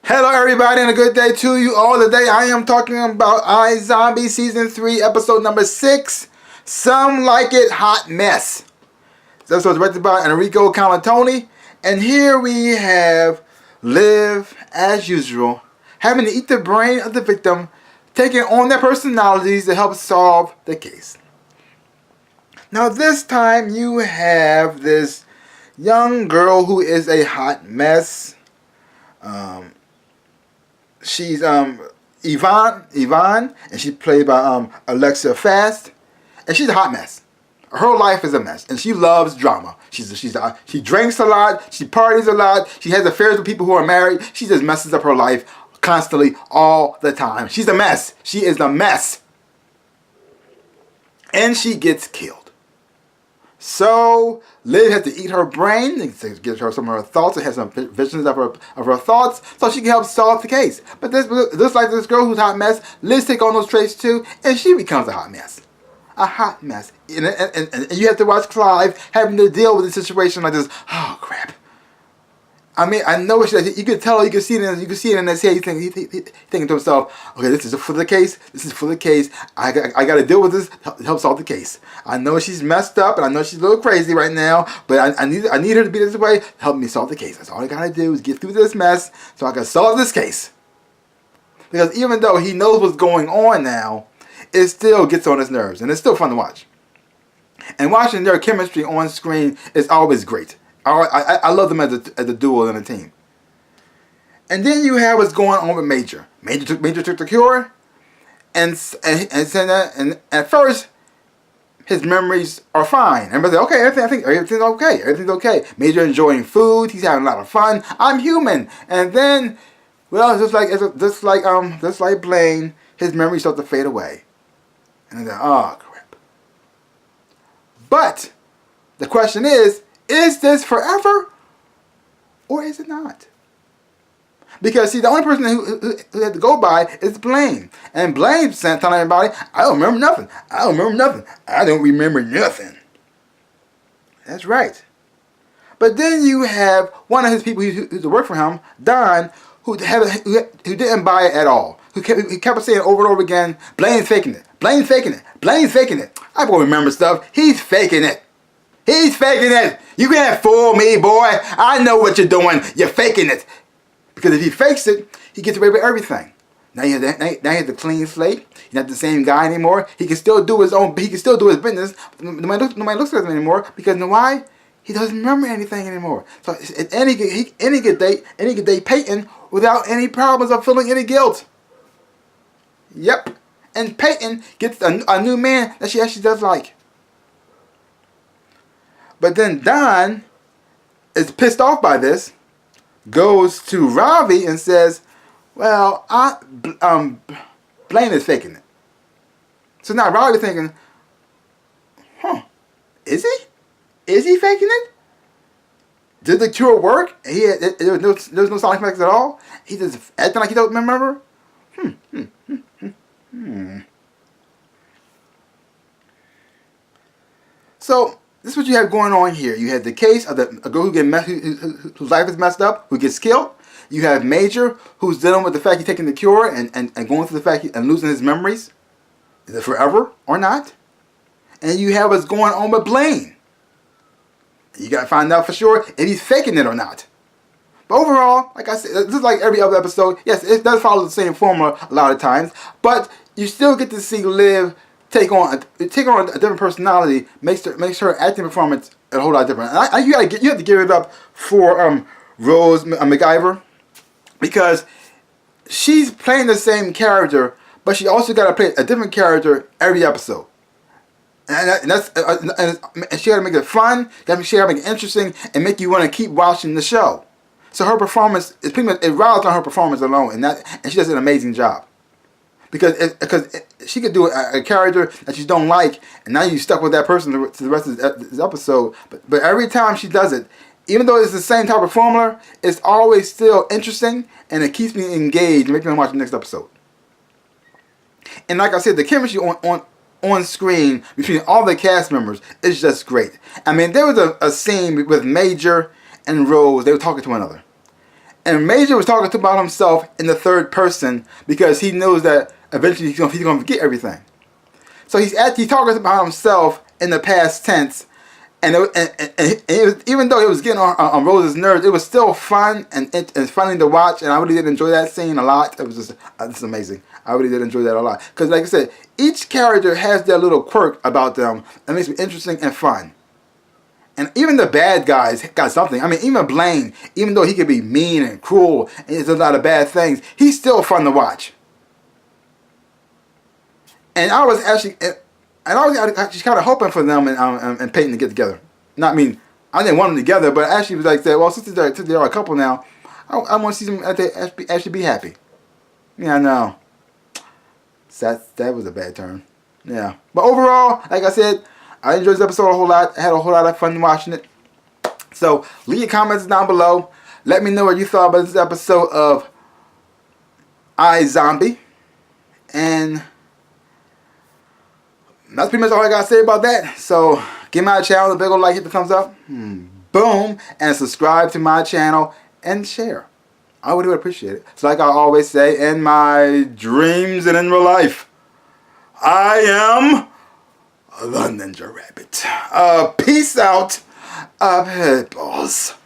Hello everybody and a good day to you all. Today I am talking about iZombie Season 3 episode number 6, Some Like It Hot Mess. This episode is directed by Enrico Colantoni, and here we have Liv, as usual, having to eat the brain of the victim, taking on their personalities to help solve the case. Now this time you have this young girl who is a hot mess. She's Yvonne, and she's played by Alexa Fast, and she's a hot mess. Her life is a mess, and she loves drama. She drinks a lot, she parties a lot, she has affairs with people who are married. She just messes up her life constantly, all the time. She's a mess. She is a mess, and she gets killed. So Liv has to eat her brain and give her some of her thoughts and has some visions of her thoughts so she can help solve the case. But this like this girl who's a hot mess, Liz takes on those traits too, and she becomes a hot mess. A hot mess. And you have to watch Clive having to deal with a situation like this. Oh crap. I mean, I know you could tell, you could see it in his head. He's thinking to himself, okay, this is for the case. This is for the case. I got to deal with this to help solve the case. I know she's messed up, and I know she's a little crazy right now, but I need her to be this way to help me solve the case. That's all I got to do is get through this mess so I can solve this case. Because even though he knows what's going on now, it still gets on his nerves, and it's still fun to watch. And watching their chemistry on screen is always great. I love them as a duo and a team. And then you have what's going on with Major. Major took the cure, and at first his memories are fine. Everybody's like, okay, everything's okay. Everything's okay. Major enjoying food. He's having a lot of fun. I'm human. And then, well, just like Blaine, his memories start to fade away. And then, oh crap. But the question is this forever, or is it not? Because, see, the only person who had to go by is Blaine. And Blaine's telling everybody, I don't remember nothing. I don't remember nothing. That's right. But then you have one of his people who used to work for him, Don, who didn't buy it at all. Who kept saying over and over again, Blaine's faking it. Blaine's faking it. Blaine's faking it. I don't remember stuff. He's faking it. He's faking it. You can't fool me, boy. I know what you're doing. You're faking it. Because if he fakes it, he gets away with everything. Now he has a clean slate. He's not the same guy anymore. He can still do his own. He can still do his business. Nobody looks at him anymore because you know why? He doesn't remember anything anymore. So any good date Peyton without any problems of feeling any guilt. Yep. And Peyton gets a new man that she actually does like. But then Don is pissed off by this, goes to Ravi and says, well, Blaine is faking it. So now Ravi's thinking, is he? Is he faking it? Did the cure work? There was no side effects at all? He just acting like he don't remember? So, this is what you have going on here. You have the case of a girl whose life is messed up, who gets killed. You have Major, who's dealing with the fact he's taking the cure and going through the fact and losing his memories. Is it forever or not? And you have what's going on with Blaine. You got to find out for sure if he's faking it or not. But overall, like I said, just like every other episode, yes, it does follow the same formula a lot of times, but you still get to see Liv take on a different personality, makes her acting performance a whole lot different. And you have to give it up for Rose McIver, because she's playing the same character, but she also got to play a different character every episode. And she got to make it fun, she got to make it interesting, and make you want to keep watching the show. So her performance is pretty much, it rides on her performance alone, and she does an amazing job. Because she could do a character that you don't like, and now you're stuck with that person to the rest of this episode. But every time she does it, even though it's the same type of formula, it's always still interesting, and it keeps me engaged and makes me want to watch the next episode. And like I said, the chemistry on screen between all the cast members is just great. I mean, there was a scene with Major and Rose. They were talking to one another. And Major was talking about himself in the third person because he knows that eventually he's going to forget everything. So he's talking about himself in the past tense. And it was, even though it was getting on Rose's nerves, it was still fun and funny to watch. And I really did enjoy that scene a lot. It was just amazing. I really did enjoy that a lot. Because like I said, each character has their little quirk about them that makes it interesting and fun. And even the bad guys got something. I mean, even Blaine, even though he could be mean and cruel and there's a lot of bad things, he's still fun to watch. And I was actually kind of hoping for them and Peyton to get together. Not I mean, I didn't want them together, but I actually was like, well, since they're a couple now, I want to see them actually be happy. Yeah, I know. That was a bad turn. Yeah. But overall, like I said, I enjoyed this episode a whole lot. I had a whole lot of fun watching it. So, leave your comments down below. Let me know what you thought about this episode of iZombie. And that's pretty much all I got to say about that. So, give my channel a big old like, hit the thumbs up. Boom. And subscribe to my channel and share. I would appreciate it. So like I always say, in my dreams and in real life, I am the Ninja Rabbit. Peace out, peoples.